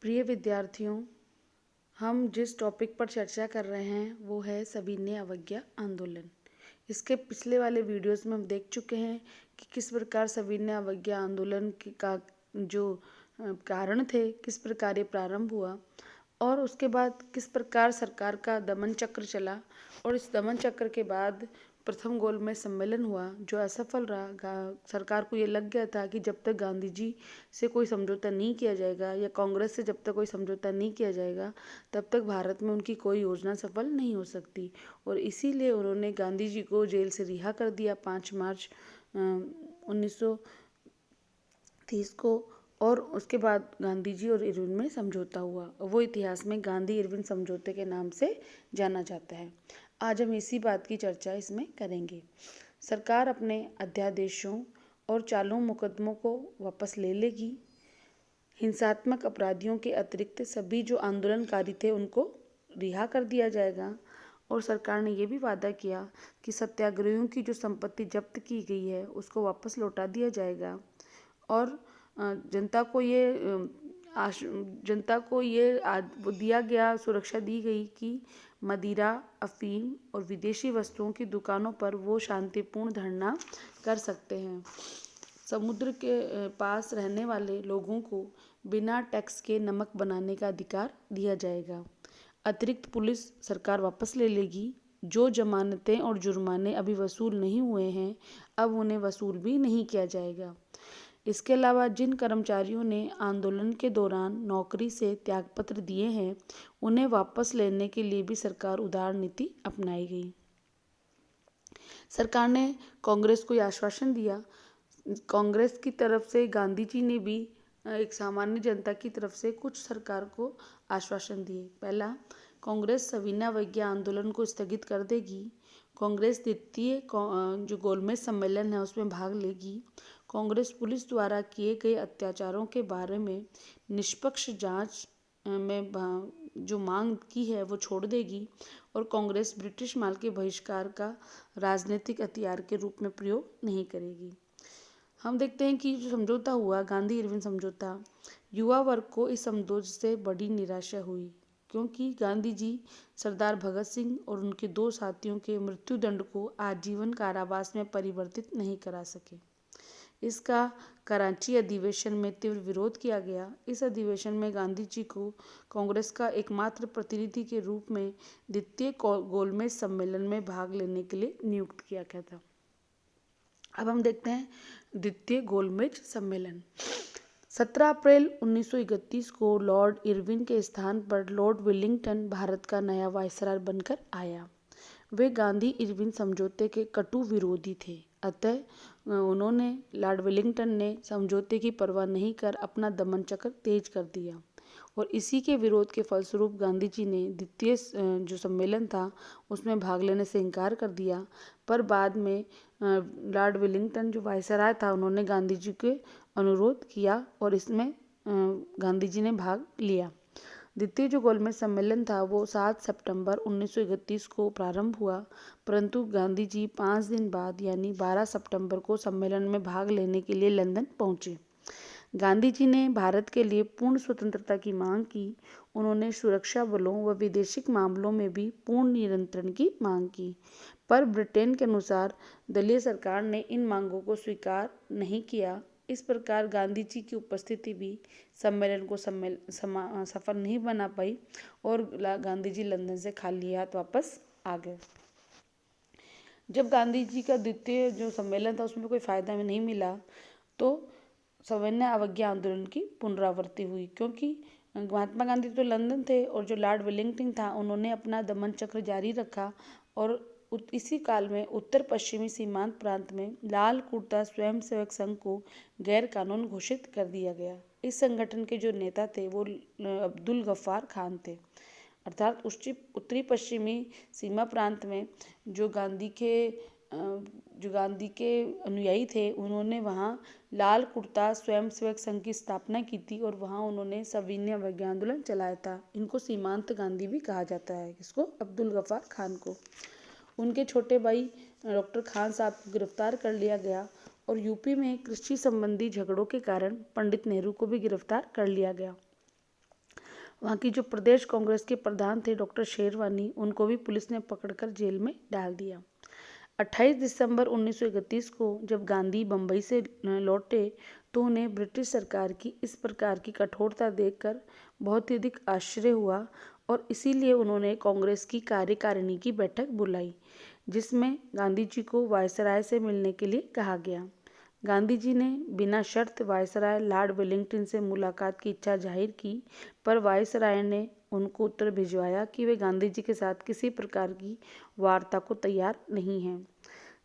प्रिय विद्यार्थियों, हम जिस टॉपिक पर चर्चा कर रहे हैं वो है सविनय अवज्ञा आंदोलन। इसके पिछले वाले वीडियोस में हम देख चुके हैं कि किस प्रकार सविनय अवज्ञा आंदोलन का जो कारण थे, किस प्रकार ये प्रारंभ हुआ और उसके बाद किस प्रकार सरकार का दमन चक्र चला और इस दमन चक्र के बाद प्रथम गोलमेज सम्मेलन हुआ जो असफल रहा। सरकार को ये लग गया था कि जब तक गांधी जी से कोई समझौता नहीं किया जाएगा या कांग्रेस से जब तक कोई समझौता नहीं किया जाएगा तब तक भारत में उनकी कोई योजना सफल नहीं हो सकती। और इसीलिए उन्होंने गांधी जी को जेल से रिहा कर दिया 5 मार्च 1930 को। और उसके बाद गांधी जी और इरविन में समझौता हुआ। वो इतिहास में गांधी इरविन समझौते के नाम से जाना जाता है। आज हम इसी बात की चर्चा इसमें करेंगे। सरकार अपने अध्यादेशों और चालू मुकदमों को वापस ले लेगी। हिंसात्मक अपराधियों के अतिरिक्त सभी जो आंदोलनकारी थे उनको रिहा कर दिया जाएगा। और सरकार ने ये भी वादा किया कि सत्याग्रहियों की जो संपत्ति जब्त की गई है उसको वापस लौटा दिया जाएगा। और जनता को ये वो दिया गया, सुरक्षा दी गई कि मदिरा, अफीम और विदेशी वस्तुओं की दुकानों पर वो शांतिपूर्ण धरना कर सकते हैं। समुद्र के पास रहने वाले लोगों को बिना टैक्स के नमक बनाने का अधिकार दिया जाएगा। अतिरिक्त पुलिस सरकार वापस ले लेगी। जो जमानतें और जुर्माने अभी वसूल नहीं हुए हैं अब उन्हें वसूल भी नहीं किया जाएगा। इसके अलावा जिन कर्मचारियों ने आंदोलन के दौरान नौकरी से त्यागपत्र दिए हैं उन्हें वापस लेने के लिए भी सरकार उदार नीति अपनाई गई। सरकार ने कांग्रेस को आश्वासन दिया। कांग्रेस की तरफ से गांधी जी ने भी एक सामान्य जनता की तरफ से कुछ सरकार को आश्वासन दिए। पहला, कांग्रेस सविनय अवज्ञा आंदोलन को स्थगित कर देगी। कांग्रेस द्वितीय जो गोलमेज सम्मेलन है उसमें भाग लेगी। कांग्रेस पुलिस द्वारा किए गए अत्याचारों के बारे में निष्पक्ष जांच में जो मांग की है वो छोड़ देगी। और कांग्रेस ब्रिटिश माल के बहिष्कार का राजनीतिक हथियार के रूप में प्रयोग नहीं करेगी। हम देखते हैं कि जो समझौता हुआ, गांधी इरविन समझौता, युवा वर्ग को इस समझौते से बड़ी निराशा हुई क्योंकि गांधी जी सरदार भगत सिंह और उनके 2 साथियों के मृत्युदंड को आजीवन कारावास में परिवर्तित नहीं करा सके। इसका कराची अधिवेशन में तीव्र विरोध किया गया। इस अधिवेशन में गांधी जी को कांग्रेस का एकमात्र प्रतिनिधि के रूप में द्वितीय गोलमेज सम्मेलन में भाग लेने के लिए नियुक्त किया गया था। अब हम देखते हैं द्वितीय गोलमेज सम्मेलन। 17 अप्रैल 1931 को लॉर्ड इरविन के स्थान पर लॉर्ड वेलिंगटन भारत का नया वायसराय बनकर आया। वे गांधी इरविन समझौते के कटु विरोधी थे। अतः उन्होंने लॉर्ड वेलिंगटन ने समझौते की परवाह नहीं कर अपना दमन चक्र तेज कर दिया और इसी के विरोध के फलस्वरूप गांधी जी ने द्वितीय जो सम्मेलन था उसमें भाग लेने से इनकार कर दिया। पर बाद में लॉर्ड वेलिंगटन जो वायसराय था उन्होंने गांधी जी के अनुरोध किया और इसमें गांधी जी ने भाग लिया। द्वितीय जो गोलमेज सम्मेलन था वो 7 सितंबर 1931 को प्रारंभ हुआ, परंतु गांधी जी 5 दिन बाद यानी 12 सितंबर को सम्मेलन में भाग लेने के लिए लंदन पहुंचे। गांधी जी ने भारत के लिए पूर्ण स्वतंत्रता की मांग की। उन्होंने सुरक्षा बलों व विदेशिक मामलों में भी पूर्ण नियंत्रण की मांग की, पर ब्रिटेन के अनुसार दलीय सरकार ने इन मांगों को स्वीकार नहीं किया। इस प्रकार गांधी जी की उपस्थिति भी सम्मेलन को सफल नहीं बना पाई और गांधी जी लंदन से खाली हाथ वापस आ गए। जब गांधी जी का द्वितीय जो सम्मेलन था उसमें कोई फायदा नहीं मिला तो सविनय अवज्ञा आंदोलन की पुनरावृत्ति हुई, क्योंकि महात्मा गांधी तो लंदन थे और जो लॉर्ड वेलिंगटन था उन्होंने अपना दमन चक्र जारी रखा। और इसी काल में उत्तर पश्चिमी सीमांत प्रांत में लाल कुर्ता स्वयंसेवक संघ को गैर कानून घोषित कर दिया गया। इस संगठन के जो नेता थे वो अब्दुल गफ्फार खान थे। अर्थात उत्तरी पश्चिमी सीमा प्रांत में जो गांधी के अनुयायी थे उन्होंने वहाँ लाल कुर्ता स्वयंसेवक संघ की स्थापना की थी और वहाँ उन्होंने सविनय अवज्ञा आंदोलन चलाया था। इनको सीमांत गांधी भी कहा जाता है, किसको? अब्दुल गफ्फार खान को। उनके छोटे भाई डॉक्टर खान साहब को गिरफ्तार कर लिया गया और यूपी में कृषि संबंधी झगड़ों के कारण पंडित नेहरू को भी गिरफ्तार कर लिया गया। वहाँ की जो प्रदेश कांग्रेस के प्रधान थे डॉक्टर शेरवानी, उनको भी पुलिस ने पकड़कर जेल में डाल दिया। 28 दिसंबर 1931 को जब गांधी बम्बई से लौटे तो उन्हें ब्रिटिश सरकार की इस प्रकार की कठोरता देखकर बहुत ही अधिक आश्चर्य हुआ और इसीलिए उन्होंने कांग्रेस की कार्यकारिणी की बैठक बुलाई, जिसमें गांधी जी को वायसराय से मिलने के लिए कहा गया। गांधी जी ने बिना शर्त वायसराय लॉर्ड वेलिंगटन से मुलाकात की इच्छा जाहिर की, पर वायसराय ने उनको उत्तर भिजवाया कि वे गांधी जी के साथ किसी प्रकार की वार्ता को तैयार नहीं हैं।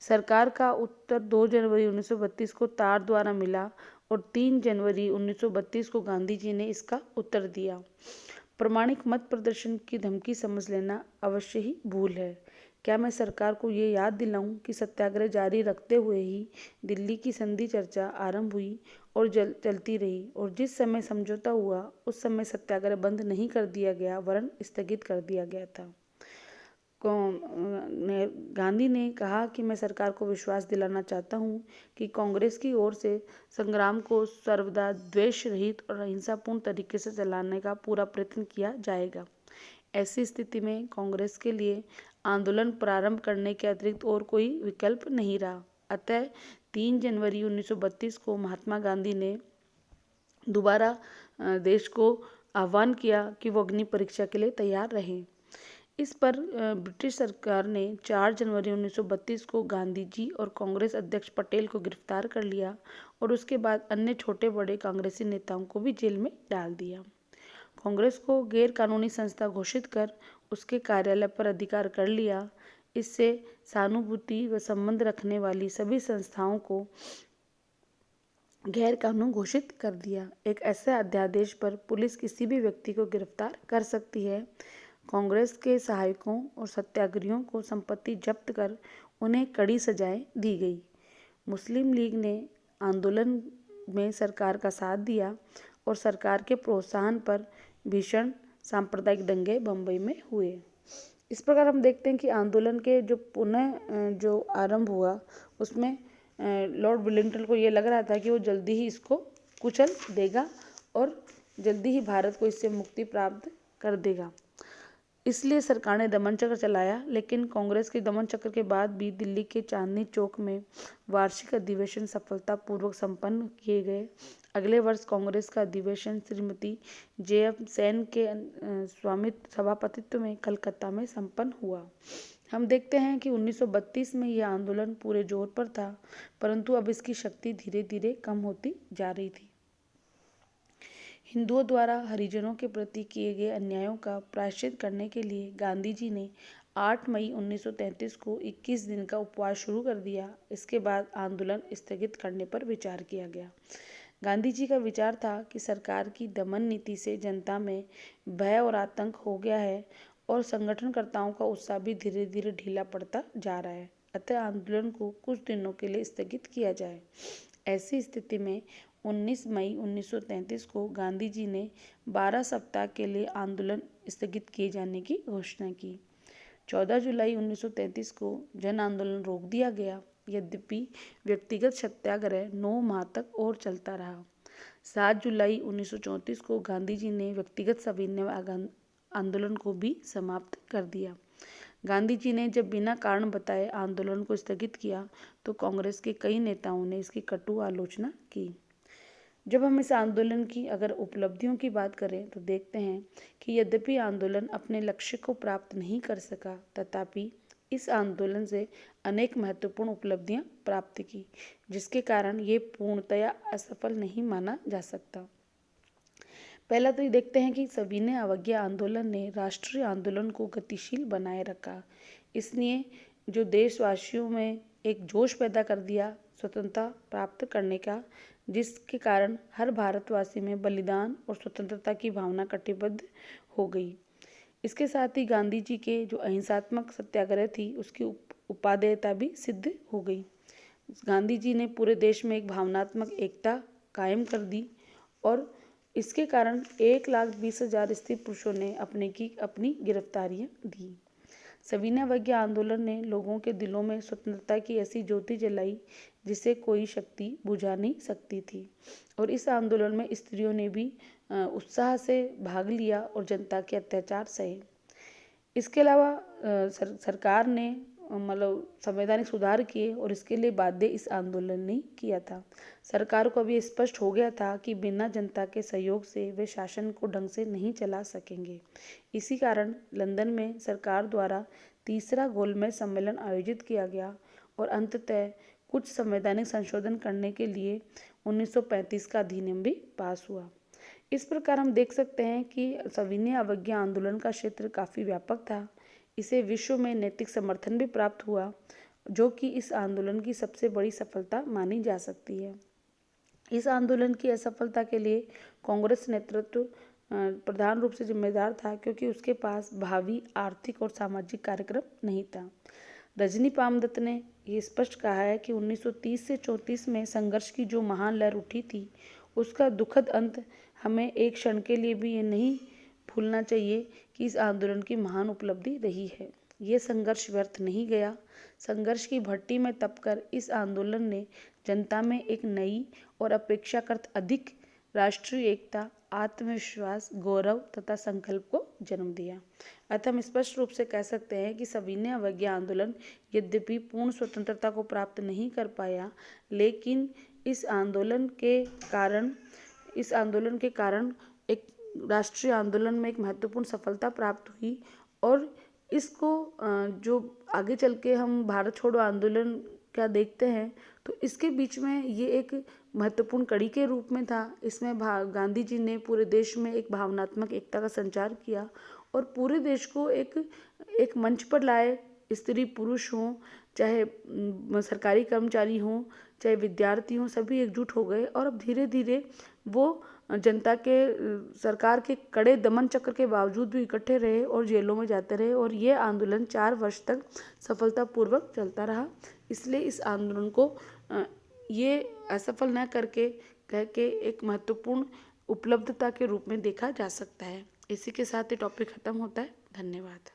सरकार का उत्तर 2 जनवरी 1932 को तार द्वारा मिला और 3 जनवरी 1932 को गांधी जी ने इसका उत्तर दिया। प्रामाणिक मत प्रदर्शन की धमकी समझ लेना अवश्य ही भूल है। क्या मैं सरकार को ये याद दिलाऊं कि सत्याग्रह जारी रखते हुए ही दिल्ली की संधि चर्चा आरंभ हुई और चलती रही और जिस समय समझौता हुआ उस समय सत्याग्रह बंद नहीं कर दिया गया वरन स्थगित कर दिया गया था। गांधी ने कहा कि मैं सरकार को विश्वास दिलाना चाहता हूं कि कांग्रेस की ओर से संग्राम को सर्वदा द्वेष रहित और अहिंसापूर्ण तरीके से चलाने का पूरा प्रयत्न किया जाएगा। ऐसी स्थिति में कांग्रेस के लिए आंदोलन प्रारंभ करने के अतिरिक्त और कोई विकल्प नहीं रहा। अतः 3 जनवरी 1932 को महात्मा गांधी ने दोबारा देश को आह्वान किया कि वो अग्नि परीक्षा के लिए तैयार रहें। इस पर ब्रिटिश सरकार ने 4 जनवरी 1932 को गांधी जी और कांग्रेस अध्यक्ष पटेल को गिरफ्तार कर लिया और उसके बाद अन्य छोटे बड़े कांग्रेसी नेताओं को भी जेल में डाल दिया। कांग्रेस को गैर कानूनी संस्था घोषित कर उसके कार्यालय पर अधिकार कर लिया। इससे सहानुभूति व संबंध रखने वाली सभी संस्थाओं को गैर कानून घोषित कर दिया। एक ऐसे अध्यादेश पर पुलिस किसी भी व्यक्ति को गिरफ्तार कर सकती है। कांग्रेस के सहायकों और सत्याग्रहियों को संपत्ति जब्त कर उन्हें कड़ी सजाएं दी गई। मुस्लिम लीग ने आंदोलन में सरकार का साथ दिया और सरकार के प्रोत्साहन पर भीषण सांप्रदायिक दंगे बम्बई में हुए। इस प्रकार हम देखते हैं कि आंदोलन के जो पुनः जो आरंभ हुआ उसमें लॉर्ड वेलिंगटन को ये लग रहा था कि वो जल्दी ही इसको कुचल देगा और जल्दी ही भारत को इससे मुक्ति प्राप्त कर देगा। इसलिए सरकार ने दमन चक्र चलाया, लेकिन कांग्रेस के दमन चक्र के बाद भी दिल्ली के चांदनी चौक में वार्षिक अधिवेशन सफलतापूर्वक संपन्न किए गए। अगले वर्ष कांग्रेस का अधिवेशन श्रीमती J.F. सेन के स्वामित्व सभापतित्व में कलकत्ता में संपन्न हुआ। हम देखते हैं कि 1932 में यह आंदोलन पूरे जोर पर था, परंतु अब इसकी शक्ति धीरे धीरे कम होती जा रही थी। हिंदुओं द्वारा हरिजनों के प्रति किए गए अन्यायों का प्रायश्चित करने के लिए गांधी जी ने 8 मई 1933 को 21 दिन का उपवास शुरू कर दिया। इसके बाद आंदोलन स्थगित करने पर विचार किया गया। गांधी जी का विचार था कि सरकार की दमन नीति से जनता में भय और आतंक हो गया है और संगठनकर्ताओं का उत्साह भी धीरे धीरे ढीला पड़ता जा रहा है, अतः आंदोलन को कुछ दिनों के लिए स्थगित किया जाए। ऐसी स्थिति में 19 मई 1933 को गांधी जी ने 12 सप्ताह के लिए आंदोलन स्थगित किए जाने की घोषणा की। 14 जुलाई 1933 को जन आंदोलन रोक दिया गया। यद्यपि व्यक्तिगत सत्याग्रह 9 माह तक और चलता रहा। 7 जुलाई 1934 को गांधी जी ने व्यक्तिगत सविनय आंदोलन को भी समाप्त कर दिया। गांधी जी ने जब बिना कारण बताए आंदोलन को स्थगित किया तो कांग्रेस के कई नेताओं ने इसकी कटु आलोचना की। जब हम इस आंदोलन की अगर उपलब्धियों की बात करें तो देखते हैं कि यद्यपि आंदोलन अपने लक्ष्य को प्राप्त नहीं कर सका, तथापि इस आंदोलन से अनेक महत्वपूर्ण उपलब्धियां प्राप्त की, जिसके कारण ये पूर्णतया असफल नहीं माना जा सकता। पहला तो ये देखते हैं कि सविनय अवज्ञा आंदोलन ने राष्ट्रीय आंदोलन को गतिशील बनाए रखा। इसने जो देशवासियों में एक जोश पैदा कर दिया स्वतंत्रता प्राप्त करने का, जिसके कारण हर भारतवासी में बलिदान और स्वतंत्रता की भावना कटिबद्ध हो गई। इसके साथ ही गांधी जी के जो अहिंसात्मक सत्याग्रह थी उसकी उपादेयता भी सिद्ध हो गई। गांधी जी ने पूरे देश में एक भावनात्मक एकता कायम कर दी और इसके कारण 1,20,000 स्त्री पुरुषों ने अपनी गिरफ्तारियां दी। सविनय अवज्ञा आंदोलन ने लोगों के दिलों में स्वतंत्रता की ऐसी ज्योति जलाई जिसे कोई शक्ति बुझा नहीं सकती थी। और इस आंदोलन में स्त्रियों ने भी उत्साह से भाग लिया और जनता के अत्याचार सहे। इसके अलावा सरकार ने मतलब संवैधानिक सुधार किए और इसके लिए बाध्य इस आंदोलन ने किया था। सरकार को अभी स्पष्ट हो गया था कि बिना जनता के सहयोग से वे शासन को ढंग से नहीं चला सकेंगे। इसी कारण लंदन में सरकार द्वारा तीसरा गोलमेज सम्मेलन आयोजित किया गया और अंततः कुछ संवैधानिक संशोधन करने के लिए 1935 का अधिनियम भी पास हुआ। इस प्रकार हम देख सकते हैं कि सविनय अवज्ञा आंदोलन का क्षेत्र काफ़ी व्यापक था। इसे विश्व में नैतिक समर्थन भी प्राप्त हुआ, जो कि इस आंदोलन की सबसे बड़ी सफलता मानी जा सकती है। इस आंदोलन की असफलता के लिए कांग्रेस नेतृत्व प्रधान रूप से जिम्मेदार था, क्योंकि उसके पास भावी आर्थिक और सामाजिक कार्यक्रम नहीं था। रजनी पामदत्त ने ये स्पष्ट कहा है कि 1930 से 34 में संघर्ष की जो महान लहर उठी थी, उसका दुखद अंत हमें एक क्षण के लिए भी ये नहीं भूलना चाहिए कि इस आंदोलन की महान उपलब्धि रही है। ये संघर्ष व्यर्थ नहीं गया। संघर्ष की भट्टी में तपकर इस आंदोलन ने जनता में एक नई और अपेक्षाकृत अधिक राष्ट्रीय एकता, आत्मविश्वास, गौरव तथा संकल्प को जन्म दिया। अतः हम स्पष्ट रूप से कह सकते हैं कि सविनय अवज्ञा आंदोलन यद्यपि पूर्ण स्वतंत्रता को प्राप्त नहीं कर पाया, लेकिन इस आंदोलन के कारण एक राष्ट्रीय आंदोलन में एक महत्वपूर्ण सफलता प्राप्त हुई। और इसको जो आगे चल के हम भारत छोड़ो आंदोलन क्या देखते हैं, तो इसके बीच में ये एक महत्वपूर्ण कड़ी के रूप में था। इसमें गांधी जी ने पूरे देश में एक भावनात्मक एकता का संचार किया और पूरे देश को एक मंच पर लाए। स्त्री पुरुष हों, चाहे सरकारी कर्मचारी हों, चाहे विद्यार्थी हों, सभी एकजुट हो गए और अब धीरे धीरे वो जनता के सरकार के कड़े दमन चक्र के बावजूद भी इकट्ठे रहे और जेलों में जाते रहे और ये आंदोलन 4 वर्ष तक सफलतापूर्वक चलता रहा। इसलिए इस आंदोलन को ये असफल न करके कह के एक महत्वपूर्ण उपलब्धता के रूप में देखा जा सकता है। इसी के साथ ये टॉपिक खत्म होता है। धन्यवाद।